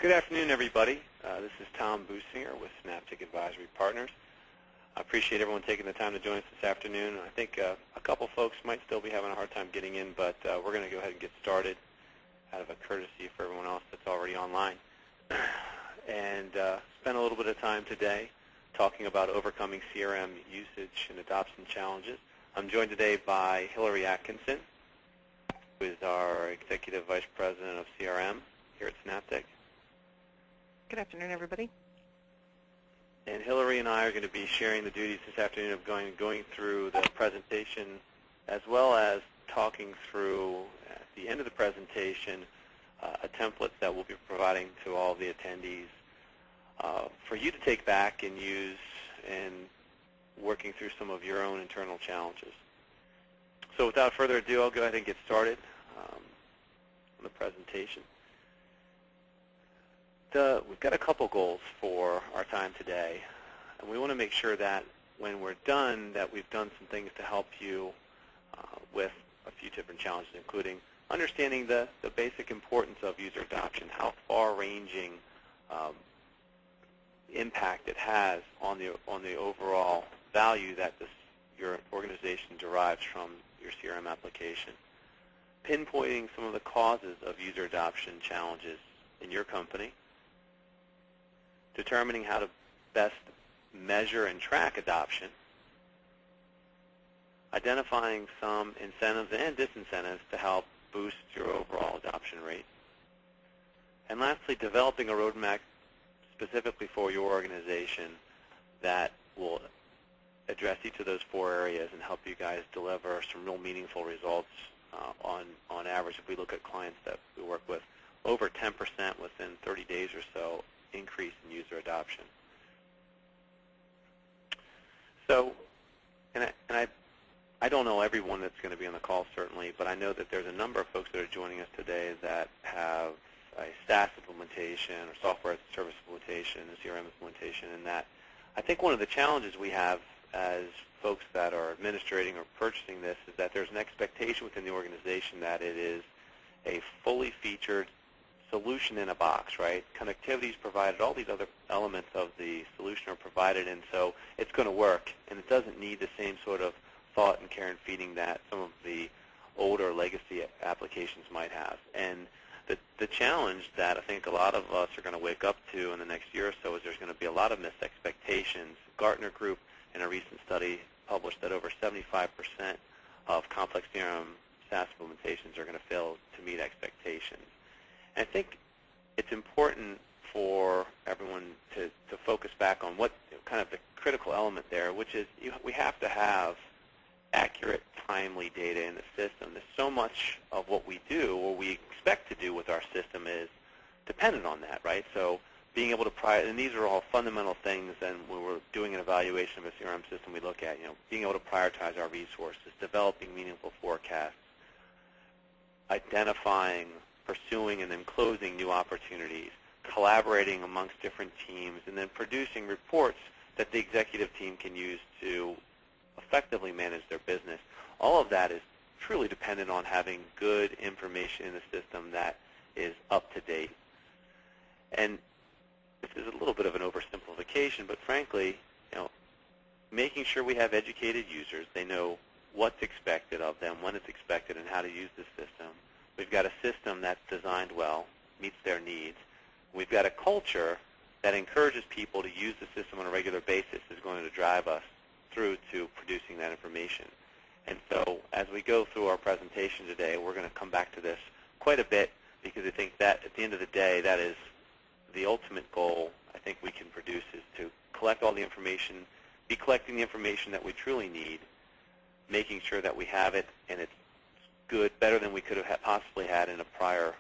Good afternoon, everybody. This is Tom Businger with Synaptic Advisory Partners. I appreciate everyone taking the time to join us this afternoon. I think a couple folks might still be having a hard time getting in, but we're going to go ahead and get started out of a courtesy for everyone else that's already online. And spend a little bit of time today talking about overcoming CRM usage and adoption challenges. I'm joined today by Hillary Atkinson, who is our Executive Vice President of CRM here at Synaptic. Good afternoon, everybody. And Hillary and I are going to be sharing the duties this afternoon of going through the presentation, as well as talking through, at the end of the presentation, a template that we'll be providing to all the attendees for you to take back and use in working through some of your own internal challenges. So without further ado, I'll go ahead and get started on the presentation. We've got a couple goals for our time today, and we want to make sure that when we're done, that we've done some things to help you with a few different challenges, including understanding the basic importance of user adoption, how far-ranging impact it has on the overall value that your organization derives from your CRM application, pinpointing some of the causes of user adoption challenges in your company, determining how to best measure and track adoption, identifying some incentives and disincentives to help boost your overall adoption rate, and lastly, developing a roadmap specifically for your organization that will address each of those four areas and help you guys deliver some real meaningful results on average. If we look at clients that we work with, over 10% within 30 days or so increase in user adoption. So, I don't know everyone that's going to be on the call, certainly, but I know that there's a number of folks that are joining us today that have a SaaS implementation or software as a service implementation, a CRM implementation, and that I think one of the challenges we have as folks that are administrating or purchasing this is that there's an expectation within the organization that it is a fully featured solution in a box, right? Connectivity is provided, all these other elements of the solution are provided, and so it's going to work, and it doesn't need the same sort of thought and care and feeding that some of the older legacy applications might have. And the challenge that I think a lot of us are going to wake up to in the next year or so is there's going to be a lot of missed expectations. Gartner Group, in a recent study, published that over 75% of complex CRM SaaS implementations are going to fail to meet expectations. And I think it's important for everyone to focus back on what kind of the critical element there, which is we have to have accurate, timely data in the system. There's so much of what we do or we expect to do with our system is dependent on that, right? So being able to and these are all fundamental things, and when we're doing an evaluation of a CRM system, we look at, being able to prioritize our resources, developing meaningful forecasts, identifying, pursuing, and then closing new opportunities, collaborating amongst different teams, and then producing reports that the executive team can use to effectively manage their business. All of that is truly dependent on having good information in the system that is up to date. And this is a little bit of an oversimplification, but frankly, making sure we have educated users, they know what's expected of them, when it's expected, and how to use the system. We've got a system that's designed well, meets their needs. We've got a culture that encourages people to use the system on a regular basis is going to drive us through to producing that information. And so as we go through our presentation today, we're going to come back to this quite a bit because I think that at the end of the day, that is the ultimate goal I think we can produce is to collect all the information, be collecting the information that we truly need, making sure that we have it and it's good, better than we could have possibly had in a prior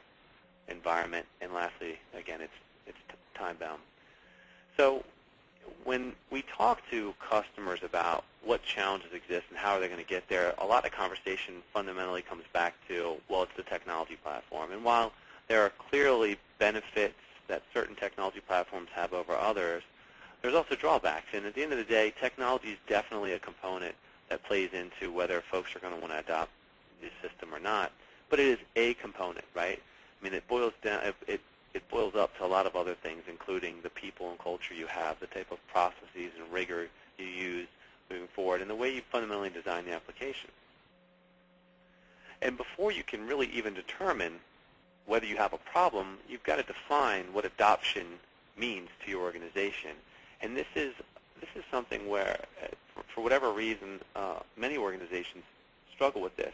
environment. And lastly, again, it's time-bound. So when we talk to customers about what challenges exist and how are they going to get there, a lot of conversation fundamentally comes back to, well, it's the technology platform. And while there are clearly benefits that certain technology platforms have over others, there's also drawbacks. And at the end of the day, technology is definitely a component that plays into whether folks are going to want to adopt the system or not. But it is a component, right? I mean, it boils down, it it boils up to a lot of other things, including the people and culture you have, the type of processes and rigor you use moving forward, and the way you fundamentally design the application. And before you can really even determine whether you have a problem, you've got to define what adoption means to your organization. And this is something where, for whatever reason, many organizations struggle with this,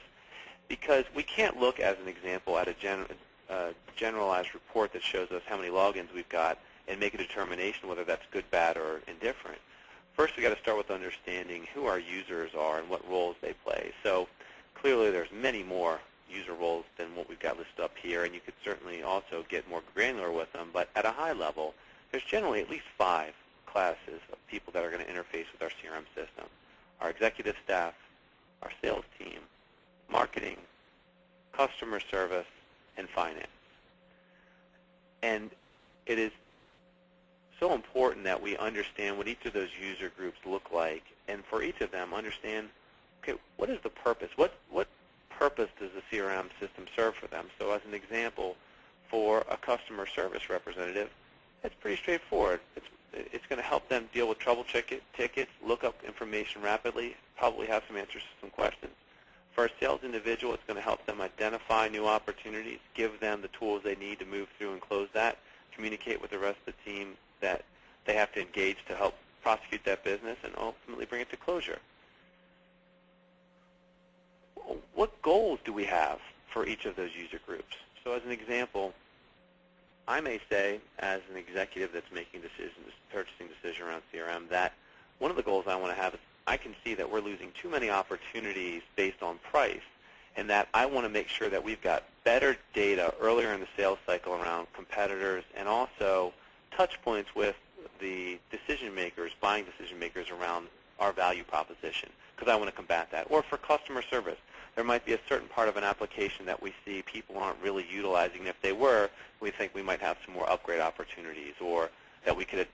because we can't look, as an example, at a generalized report that shows us how many logins we've got and make a determination whether that's good, bad, or indifferent. First, we've got to start with understanding who our users are and what roles they play. So clearly there's many more user roles than what we've got listed up here, and you could certainly also get more granular with them. But at a high level, there's generally at least 5 classes of people that are going to interface with our CRM system: our executive staff, our sales team, marketing, customer service, and finance. And it is so important that we understand what each of those user groups look like, and for each of them understand, okay, what is the purpose? What purpose does the CRM system serve for them? So as an example, for a customer service representative, it's pretty straightforward. It's going to help them deal with trouble tickets, look up information rapidly, probably have some answers to some questions. For a sales individual, it's going to help them identify new opportunities, give them the tools they need to move through and close that, communicate with the rest of the team that they have to engage to help prosecute that business, and ultimately bring it to closure. What goals do we have for each of those user groups? So as an example, I may say, as an executive that's making purchasing decision around CRM, that one of the goals I want to have is I can see that we're losing too many opportunities based on price, and that I want to make sure that we've got better data earlier in the sales cycle around competitors, and also touch points with the decision makers, buying decision makers, around our value proposition, because I want to combat that. Or for customer service, there might be a certain part of an application that we see people aren't really utilizing. If they were, we think we might have some more upgrade opportunities, or that we could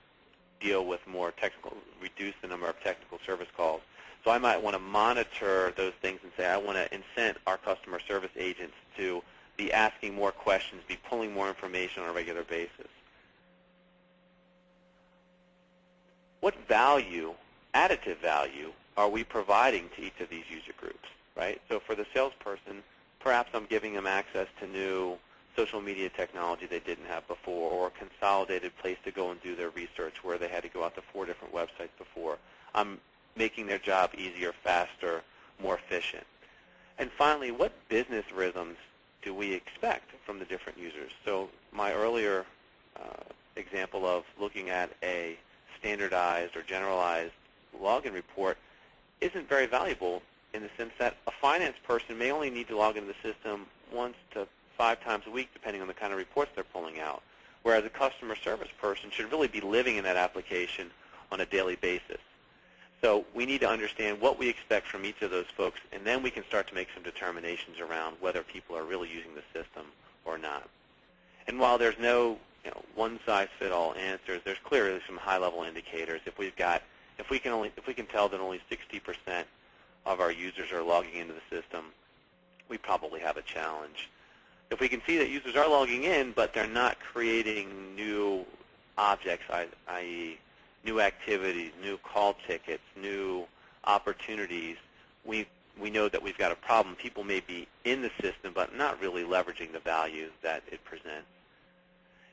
deal with more technical, reduce the number of technical service calls. So I might want to monitor those things and say, I want to incent our customer service agents to be asking more questions, be pulling more information on a regular basis. What value, additive value, are we providing to each of these user groups, right? So for the salesperson, perhaps I'm giving them access to new social media technology they didn't have before, or a consolidated place to go and do their research where they had to go out to 4 different websites before. I'm making their job easier, faster, more efficient. And finally, what business rhythms do we expect from the different users? So my earlier example of looking at a standardized or generalized login report isn't very valuable, in the sense that a finance person may only need to log into the system once to 5 times a week, depending on the kind of reports they're pulling out, whereas a customer service person should really be living in that application on a daily basis. So we need to understand what we expect from each of those folks, and then we can start to make some determinations around whether people are really using the system or not. And while there's no one-size-fit-all answers, there's clearly some high-level indicators. If we can tell that only 60% of our users are logging into the system, we probably have a challenge. If we can see that users are logging in, but they're not creating new objects, i.e. new activities, new call tickets, new opportunities, we know that we've got a problem. People may be in the system, but not really leveraging the value that it presents.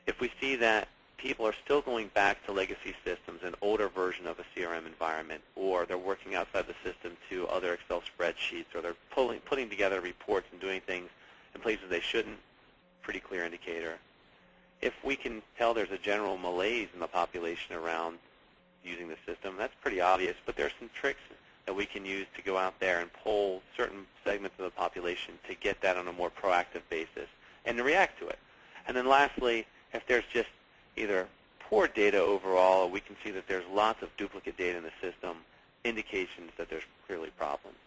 If we see that people are still going back to legacy systems, an older version of a CRM environment, or they're working outside the system to other Excel spreadsheets, or they're putting together reports and doing things in places they shouldn't, pretty clear indicator. If we can tell there's a general malaise in the population around using the system, that's pretty obvious, but there are some tricks that we can use to go out there and pull certain segments of the population to get that on a more proactive basis and to react to it. And then lastly, if there's just either poor data overall, or we can see that there's lots of duplicate data in the system, indications that there's clearly problems.